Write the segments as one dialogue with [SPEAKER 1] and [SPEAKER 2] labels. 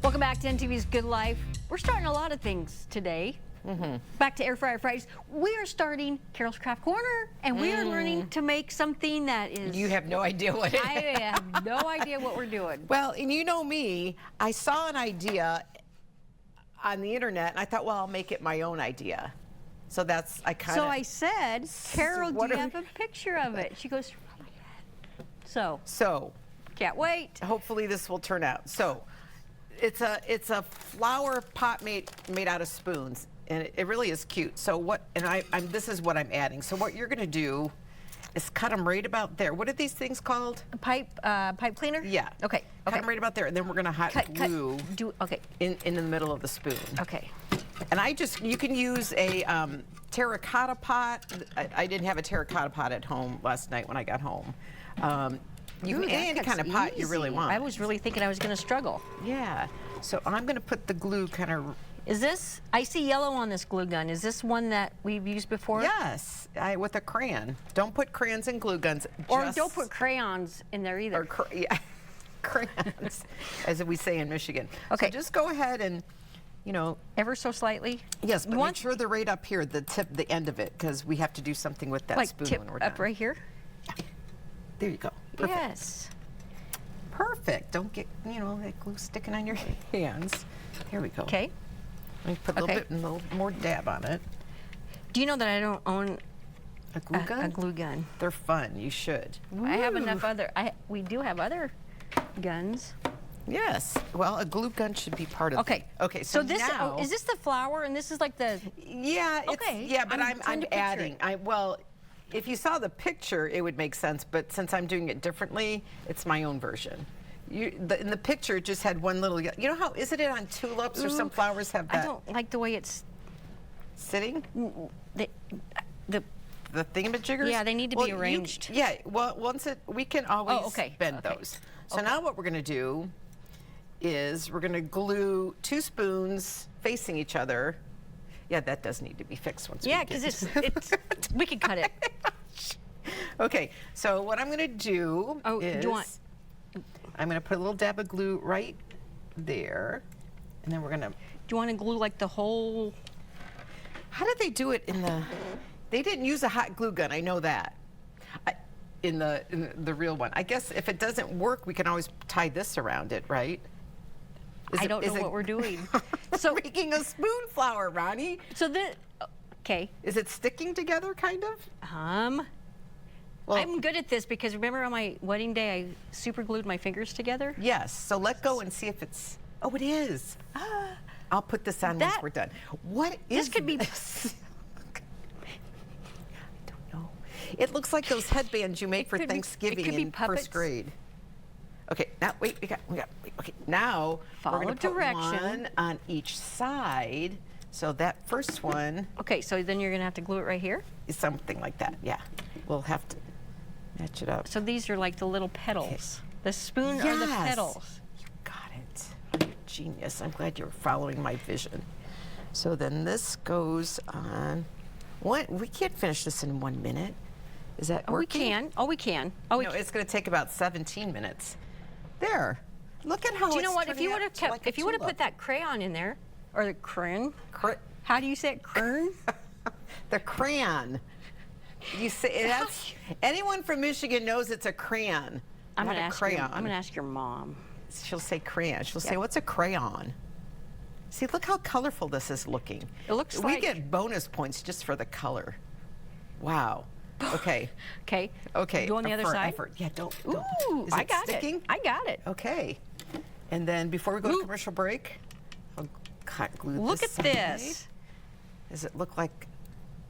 [SPEAKER 1] Welcome back to NTV's Good Life. We're starting a lot of things today. Back to Air Fryer Fridays. We are starting Carol's Craft Corner, and we are learning to make something that is...
[SPEAKER 2] You have no idea what it is.
[SPEAKER 1] I have no idea what we're doing.
[SPEAKER 2] Well, and you know me, I saw an idea on the internet, and I thought, well, I'll make it my own idea. So that's,
[SPEAKER 1] So I said, Carol, do you have a picture of it? She goes, oh my God. So, can't wait.
[SPEAKER 2] Hopefully this will turn out. So, it's a flower pot made out of spoons, and it really is cute. So what? And this is what I'm adding. So what you're gonna do is cut them right about there. What are these things called?
[SPEAKER 1] A pipe cleaner?
[SPEAKER 2] Yeah.
[SPEAKER 1] Okay.
[SPEAKER 2] Cut them right about there, and then we're gonna hot glue in the middle of the spoon.
[SPEAKER 1] Okay.
[SPEAKER 2] And you can use a terracotta pot. I didn't have a terracotta pot at home last night when I got home. You can any kind of pot you really want.
[SPEAKER 1] I was really thinking I was going to struggle.
[SPEAKER 2] Yeah. So I'm going to put the glue kind of...
[SPEAKER 1] Is this... I see yellow on this glue gun. Is this one that we've used before?
[SPEAKER 2] Yes. With a crayon. Don't put crayons in glue guns.
[SPEAKER 1] Or don't put crayons in there either.
[SPEAKER 2] Or yeah. Crayons, as we say in Michigan.
[SPEAKER 1] Okay.
[SPEAKER 2] So just go ahead and, you know...
[SPEAKER 1] Ever so slightly?
[SPEAKER 2] Yes, but make sure they're right up here, the end of it, because we have to do something with that spoon when we're done.
[SPEAKER 1] Up right here?
[SPEAKER 2] Yeah. There you go. Perfect.
[SPEAKER 1] Yes.
[SPEAKER 2] Perfect. Don't get, that glue sticking on your hands. There we go.
[SPEAKER 1] Okay.
[SPEAKER 2] Let me put a little more dab on it.
[SPEAKER 1] Do you know that I don't own
[SPEAKER 2] a glue gun?
[SPEAKER 1] A glue gun.
[SPEAKER 2] They're fun. You should.
[SPEAKER 1] Woo. I have enough other. We do have other guns.
[SPEAKER 2] Yes. Well, a glue gun should be part of.
[SPEAKER 1] Okay.
[SPEAKER 2] Okay. So
[SPEAKER 1] this
[SPEAKER 2] now,
[SPEAKER 1] is this the flour, and this is like the.
[SPEAKER 2] Yeah.
[SPEAKER 1] Okay.
[SPEAKER 2] Yeah, but I'm adding. Well. If you saw the picture, it would make sense, but since I'm doing it differently, it's my own version. In the picture, it just had one little, you know how, isn't it on tulips or some flowers have that?
[SPEAKER 1] I don't like the way it's...
[SPEAKER 2] Sitting?
[SPEAKER 1] The
[SPEAKER 2] thingamajiggers?
[SPEAKER 1] Yeah, they need to be arranged.
[SPEAKER 2] Yeah, well, we can always bend those. So now what we're gonna do is we're gonna glue 2 spoons facing each other. Yeah, that does need to be fixed once we get
[SPEAKER 1] because it's we can cut it.
[SPEAKER 2] Okay, so what I'm going to do is I'm going to put a little dab of glue right there, and then we're going to...
[SPEAKER 1] Do you want to glue like the whole...
[SPEAKER 2] How did they do it in the... They didn't use a hot glue gun, I know that, in the real one. I guess if it doesn't work, we can always tie this around it, right?
[SPEAKER 1] I don't know what we're doing. So
[SPEAKER 2] making a spoon flower, Ronnie.
[SPEAKER 1] So okay.
[SPEAKER 2] Is it sticking together, kind of?
[SPEAKER 1] Well, I'm good at this because remember on my wedding day, I super glued my fingers together?
[SPEAKER 2] Yes, so let go and see if it's, oh, it is. I'll put this on once we're done. What is
[SPEAKER 1] this? Could be.
[SPEAKER 2] I don't know. It looks like those headbands you make for Thanksgiving in first grade. Okay, now wait, okay, now we're gonna put one on each side. So that first one.
[SPEAKER 1] Okay, so then you're gonna have to glue it right here?
[SPEAKER 2] Is something like that, yeah. We'll have to match it up.
[SPEAKER 1] So these are like the little petals. Okay. The spoon are the petals.
[SPEAKER 2] You got it. You're a genius. I'm glad you're following my vision. So then this goes on. We can't finish this in 1 minute. Is that working?
[SPEAKER 1] We can. Oh, we can.
[SPEAKER 2] No, it's gonna take about 17 minutes. There. Look at how it's...
[SPEAKER 1] Do you know what? If you would have put that crayon in there, or the crayon. How do you say it? Crayon?
[SPEAKER 2] The crayon. You say that's... Anyone from Michigan knows it's a crayon.
[SPEAKER 1] I'm gonna ask your mom.
[SPEAKER 2] She'll say crayon. She'll say, "What's a crayon?" See, look how colorful this is looking.
[SPEAKER 1] It looks like...
[SPEAKER 2] We get bonus points just for the color. Wow. Okay.
[SPEAKER 1] Okay.
[SPEAKER 2] Okay.
[SPEAKER 1] Go on the other side.
[SPEAKER 2] Yeah, don't.
[SPEAKER 1] Ooh,
[SPEAKER 2] Is it sticking?
[SPEAKER 1] I got it.
[SPEAKER 2] Okay. And then before we go to commercial break, I'll hot glue
[SPEAKER 1] Look
[SPEAKER 2] this
[SPEAKER 1] at this.
[SPEAKER 2] Does it look like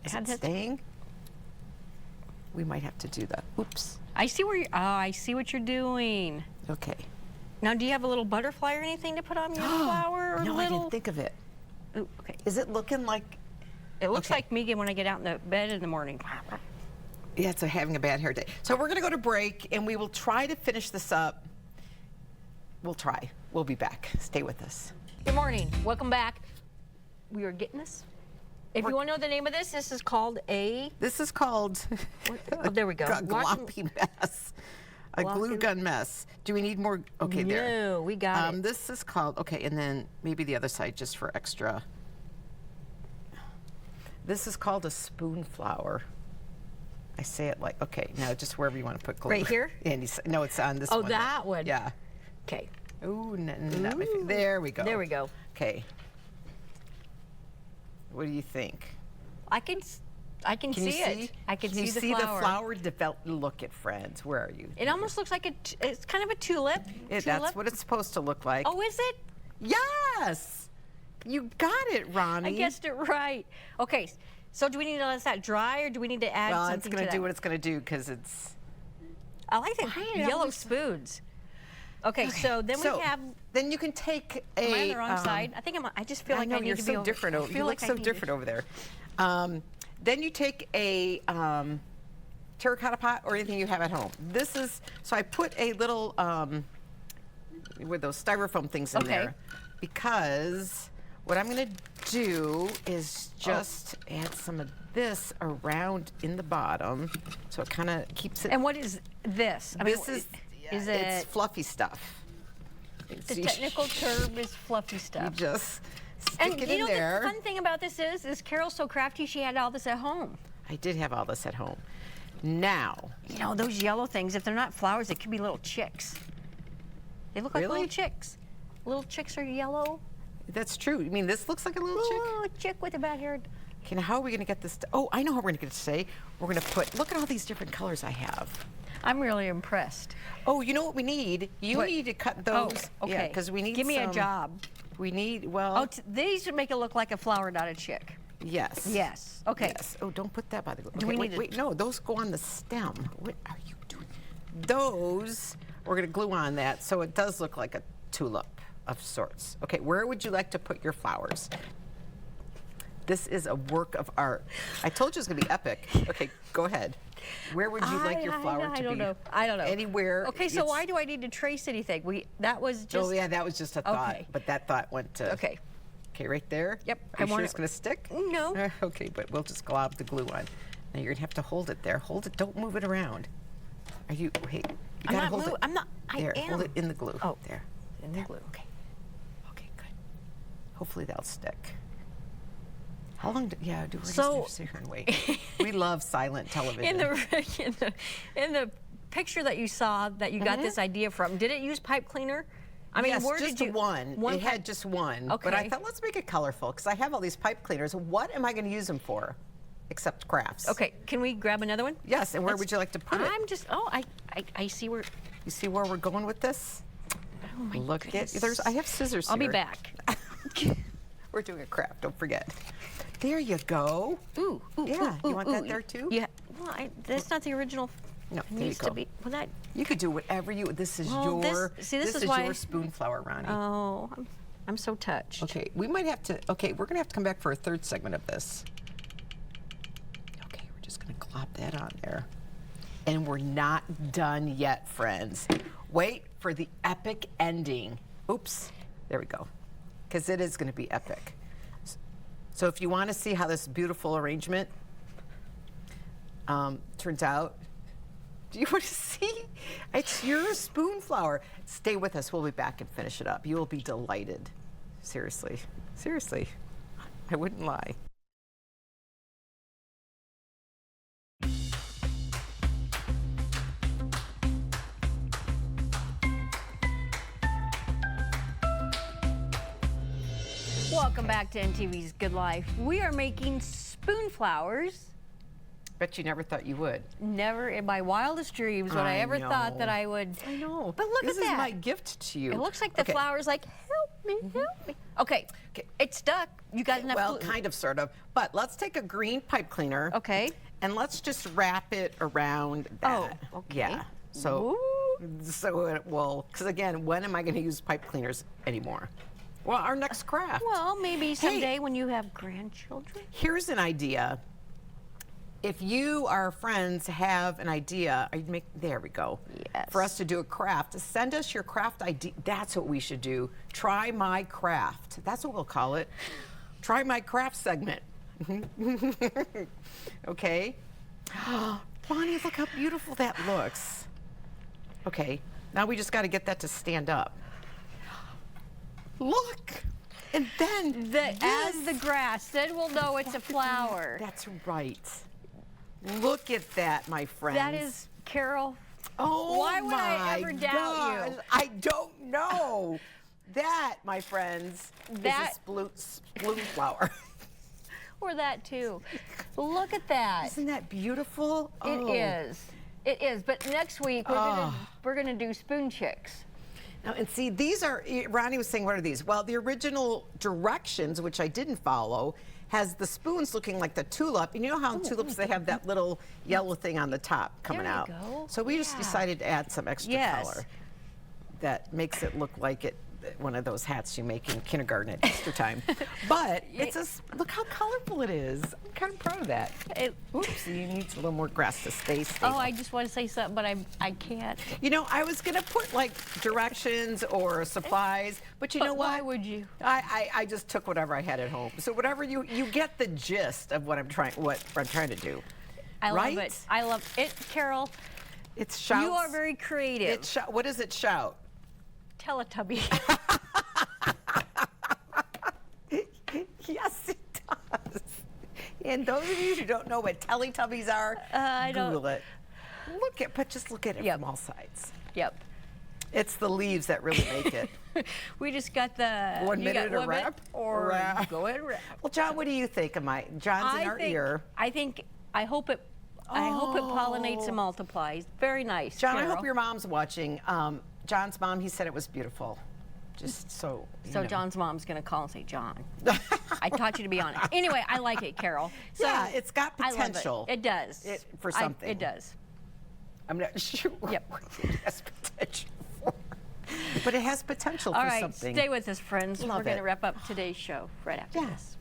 [SPEAKER 2] it's staying? We might have to do that. Oops.
[SPEAKER 1] I see where I see what you're doing.
[SPEAKER 2] Okay.
[SPEAKER 1] Now, do you have a little butterfly or anything to put on your flower? Or
[SPEAKER 2] no, I didn't think of it.
[SPEAKER 1] Ooh, okay.
[SPEAKER 2] Is it looking like?
[SPEAKER 1] It looks like me when I get out in the bed in the morning.
[SPEAKER 2] Yeah, it's having a bad hair day. So we're going to go to break, and we will try to finish this up. We'll try. We'll be back. Stay with us.
[SPEAKER 1] Good morning. Welcome back. We are getting this. If you want to know the name of this, this is called
[SPEAKER 2] This is called...
[SPEAKER 1] Oh, there we go.
[SPEAKER 2] Gloppy mess. A glue gun mess. Do we need more? Okay, there.
[SPEAKER 1] No, we got it.
[SPEAKER 2] This is called, okay, and then maybe the other side just for extra. This is called a spoon flower. I say it like, okay, now just wherever you want to put glue.
[SPEAKER 1] Right here?
[SPEAKER 2] And no, it's on this one.
[SPEAKER 1] Oh, that one.
[SPEAKER 2] Yeah.
[SPEAKER 1] Okay.
[SPEAKER 2] Ooh, there we go.
[SPEAKER 1] There we go.
[SPEAKER 2] Okay. What do you think?
[SPEAKER 1] I can see it. I can see the
[SPEAKER 2] see
[SPEAKER 1] flower.
[SPEAKER 2] the flower develop? Look at friends. Where are you?
[SPEAKER 1] It almost looks like it's kind of a tulip.
[SPEAKER 2] That's what it's supposed to look like.
[SPEAKER 1] Oh, is it?
[SPEAKER 2] Yes. You got it, Ronnie.
[SPEAKER 1] I guessed it right. Okay. So do we need to let that dry, or do we need to add something to that?
[SPEAKER 2] Well, it's going to do what it's going to do because it's.
[SPEAKER 1] I like the yellow spoons. Okay, so then we have.
[SPEAKER 2] Then you can take a.
[SPEAKER 1] Am I on the wrong side? I think I just feel like I need
[SPEAKER 2] you're
[SPEAKER 1] to
[SPEAKER 2] so
[SPEAKER 1] be over.
[SPEAKER 2] different.
[SPEAKER 1] I feel
[SPEAKER 2] You
[SPEAKER 1] like
[SPEAKER 2] look so different over there. Then you take a terracotta pot or anything you have at home. This is so I put a little with those styrofoam things in there because what I'm going to do is just add some of this around in the bottom so it kind of keeps it.
[SPEAKER 1] And what is this? I mean,
[SPEAKER 2] It's
[SPEAKER 1] it
[SPEAKER 2] fluffy stuff.
[SPEAKER 1] the technical term is fluffy stuff.
[SPEAKER 2] You just stick
[SPEAKER 1] And
[SPEAKER 2] it
[SPEAKER 1] you
[SPEAKER 2] in
[SPEAKER 1] know
[SPEAKER 2] there.
[SPEAKER 1] the fun thing about this is Carol's so crafty, she had all this at home.
[SPEAKER 2] I did have all this at home. Now,
[SPEAKER 1] You know, those yellow things, if they're not flowers, they could be little chicks. They look like
[SPEAKER 2] Really?
[SPEAKER 1] little chicks. Little chicks are yellow.
[SPEAKER 2] that's true. You mean this looks like a little chick?
[SPEAKER 1] Oh, a chick with a bad hair.
[SPEAKER 2] Okay, now how are we going to get this? Oh, I know how we're going to get it today. We're going to put, look at all these different colors I have.
[SPEAKER 1] I'm really impressed.
[SPEAKER 2] Oh, you know what we need? You need to cut those.
[SPEAKER 1] Oh, okay.
[SPEAKER 2] Yeah, because we need
[SPEAKER 1] Give me a job.
[SPEAKER 2] We need, well.
[SPEAKER 1] Oh, these would make it look like a flower, not a chick.
[SPEAKER 2] Yes.
[SPEAKER 1] Yes. Okay.
[SPEAKER 2] Yes. Oh, don't put that by the glue.
[SPEAKER 1] Do we need
[SPEAKER 2] wait, no, those go on the stem. What are you doing? Those, we're going to glue on that so it does look like a tulip of sorts. Okay, where would you like to put your flowers? This is a work of art. I told you it was going to be epic. Okay, go ahead. Where would you like your flower to be?
[SPEAKER 1] I don't know. I don't know.
[SPEAKER 2] Anywhere.
[SPEAKER 1] Okay, so why do I need to trace anything? That was just.
[SPEAKER 2] Oh, yeah, that was just a thought.
[SPEAKER 1] Okay.
[SPEAKER 2] But that thought went to.
[SPEAKER 1] Okay.
[SPEAKER 2] Okay, right there?
[SPEAKER 1] Yep,
[SPEAKER 2] Are you
[SPEAKER 1] I
[SPEAKER 2] sure
[SPEAKER 1] want
[SPEAKER 2] it's
[SPEAKER 1] it-
[SPEAKER 2] going to stick?
[SPEAKER 1] No.
[SPEAKER 2] Okay, but we'll just glob the glue on. Now you're going to have to hold it there. Hold it. Don't move it around. Are you, hey, you
[SPEAKER 1] I'm
[SPEAKER 2] got to
[SPEAKER 1] not
[SPEAKER 2] hold it.
[SPEAKER 1] I'm not. I
[SPEAKER 2] There,
[SPEAKER 1] am.
[SPEAKER 2] hold it in the glue.
[SPEAKER 1] Oh,
[SPEAKER 2] there.
[SPEAKER 1] in the glue.
[SPEAKER 2] Okay. Okay, good. Hopefully that'll stick. How long yeah, we're just
[SPEAKER 1] So-
[SPEAKER 2] gonna sit here and wait. We love silent television.
[SPEAKER 1] In the picture that you saw that you got this idea from, did it use pipe cleaner? I mean,
[SPEAKER 2] yes,
[SPEAKER 1] where
[SPEAKER 2] just
[SPEAKER 1] did you?
[SPEAKER 2] one. It had just one. But I
[SPEAKER 1] Okay.
[SPEAKER 2] thought, let's make it colorful because I have all these pipe cleaners. What am I going to use them for? Except crafts.
[SPEAKER 1] Okay, can we grab another one?
[SPEAKER 2] Yes, and where would you like to put it?
[SPEAKER 1] I'm just. Oh, I see where.
[SPEAKER 2] You see where we're going with this?
[SPEAKER 1] Oh my
[SPEAKER 2] Look
[SPEAKER 1] goodness.
[SPEAKER 2] I have scissors
[SPEAKER 1] I'll
[SPEAKER 2] here.
[SPEAKER 1] be back.
[SPEAKER 2] We're doing a craft, don't forget. There you go.
[SPEAKER 1] Ooh, ooh,
[SPEAKER 2] Yeah,
[SPEAKER 1] ooh,
[SPEAKER 2] you want
[SPEAKER 1] ooh,
[SPEAKER 2] that there too?
[SPEAKER 1] Yeah. Well, that's not the original.
[SPEAKER 2] No,
[SPEAKER 1] It
[SPEAKER 2] there you
[SPEAKER 1] needs
[SPEAKER 2] go.
[SPEAKER 1] to be. Well, that.
[SPEAKER 2] You could do whatever you, this is
[SPEAKER 1] Well,
[SPEAKER 2] your,
[SPEAKER 1] this is why-
[SPEAKER 2] your spoon flower, Ronnie.
[SPEAKER 1] Oh, I'm so touched.
[SPEAKER 2] Okay, we might have to, okay, we're gonna have to come back for a third segment of this. Okay, we're just gonna glop that on there. And we're not done yet, friends. Wait for the epic ending. Oops, there we go. Because it is gonna be epic. So if you wanna see how this beautiful arrangement turns out, do you want to see? It's your spoon flower. Stay with us. We'll be back and finish it up. You will be delighted. Seriously. Seriously. I wouldn't lie.
[SPEAKER 1] Welcome back to NTV's Good Life. We are making spoon flowers.
[SPEAKER 2] Bet you never thought you would.
[SPEAKER 1] Never in my wildest dreams would I ever thought that I would.
[SPEAKER 2] I know.
[SPEAKER 1] But look
[SPEAKER 2] this
[SPEAKER 1] at that.
[SPEAKER 2] This is my gift to you.
[SPEAKER 1] It looks like the
[SPEAKER 2] Okay.
[SPEAKER 1] flower's like, help me, help me. Okay, it's stuck. You got enough
[SPEAKER 2] Well,
[SPEAKER 1] glue.
[SPEAKER 2] kind of, sort of. But let's take a green pipe cleaner.
[SPEAKER 1] Okay.
[SPEAKER 2] And let's just wrap it around that.
[SPEAKER 1] Oh, okay.
[SPEAKER 2] Yeah. So it will, because again, when am I going to use pipe cleaners anymore? Well, our next craft.
[SPEAKER 1] Well, maybe someday when you have grandchildren.
[SPEAKER 2] Here's an idea. If you, our friends, have an idea, there we go.
[SPEAKER 1] Yes.
[SPEAKER 2] For us to do a craft, send us your craft idea. That's what we should do. Try my craft. That's what we'll call it. Try my craft segment. Okay. Bonnie, look how beautiful that looks. Okay, now we just got to get that to stand up. Look, and then
[SPEAKER 1] As the grass, then we'll know it's a flower.
[SPEAKER 2] That's right. Look at that, my friends.
[SPEAKER 1] That is, Carol.
[SPEAKER 2] Oh,
[SPEAKER 1] why would I ever
[SPEAKER 2] my
[SPEAKER 1] doubt you?
[SPEAKER 2] gosh, I don't know. That, my friends,
[SPEAKER 1] That-
[SPEAKER 2] is a sploon flower.
[SPEAKER 1] Or that too. Look at that.
[SPEAKER 2] Isn't that beautiful?
[SPEAKER 1] It is. It is. But next week we're gonna do spoon chicks.
[SPEAKER 2] Now, and see, these are, Ronnie was saying, what are these? Well, the original directions, which I didn't follow, has the spoons looking like the tulip. And you know how in tulips they have that little yellow thing on the top coming
[SPEAKER 1] There you
[SPEAKER 2] out?
[SPEAKER 1] go.
[SPEAKER 2] So we just decided to add some extra
[SPEAKER 1] Yes.
[SPEAKER 2] color that makes it look like one of those hats you make in kindergarten at Easter time. But look how colorful it is. I'm kind of proud of that. Oops, you need a little more grass to stay stable.
[SPEAKER 1] Oh, I just want to say something, but I can't.
[SPEAKER 2] You know, I was gonna put like directions or supplies, but you know what?
[SPEAKER 1] Why would you?
[SPEAKER 2] I just took whatever I had at home. So whatever you get the gist of what I'm trying to do.
[SPEAKER 1] I
[SPEAKER 2] right?
[SPEAKER 1] love it. I love it, Carol.
[SPEAKER 2] It's shouts.
[SPEAKER 1] You are very creative.
[SPEAKER 2] What does it shout?
[SPEAKER 1] Teletubby.
[SPEAKER 2] Yes, it does. And those of you who don't know what Teletubbies are, Google it. Just look at it from all sides.
[SPEAKER 1] Yep.
[SPEAKER 2] It's the leaves that really make it.
[SPEAKER 1] We just got the
[SPEAKER 2] 1
[SPEAKER 1] you
[SPEAKER 2] minute
[SPEAKER 1] got
[SPEAKER 2] to
[SPEAKER 1] 1 minute?
[SPEAKER 2] wrap?
[SPEAKER 1] Or
[SPEAKER 2] Wrap.
[SPEAKER 1] go ahead and wrap.
[SPEAKER 2] Well, John, what do you think of John's in our ear?
[SPEAKER 1] I hope it pollinates and multiplies. Very nice,
[SPEAKER 2] John, I
[SPEAKER 1] Carol.
[SPEAKER 2] hope your mom's watching. John's mom, he said it was beautiful. Just so you
[SPEAKER 1] So
[SPEAKER 2] know.
[SPEAKER 1] John's mom's gonna call and say, John, I taught you to be honest. Anyway, I like it, Carol. So
[SPEAKER 2] Yeah, it's got
[SPEAKER 1] I love
[SPEAKER 2] potential.
[SPEAKER 1] It does.
[SPEAKER 2] For something.
[SPEAKER 1] It does.
[SPEAKER 2] I'm not sure
[SPEAKER 1] Yep.
[SPEAKER 2] what it has potential for. But it has potential
[SPEAKER 1] All
[SPEAKER 2] for
[SPEAKER 1] right,
[SPEAKER 2] something.
[SPEAKER 1] stay with us, friends.
[SPEAKER 2] Love
[SPEAKER 1] We're gonna
[SPEAKER 2] it.
[SPEAKER 1] wrap up today's show right after
[SPEAKER 2] Yeah.
[SPEAKER 1] this.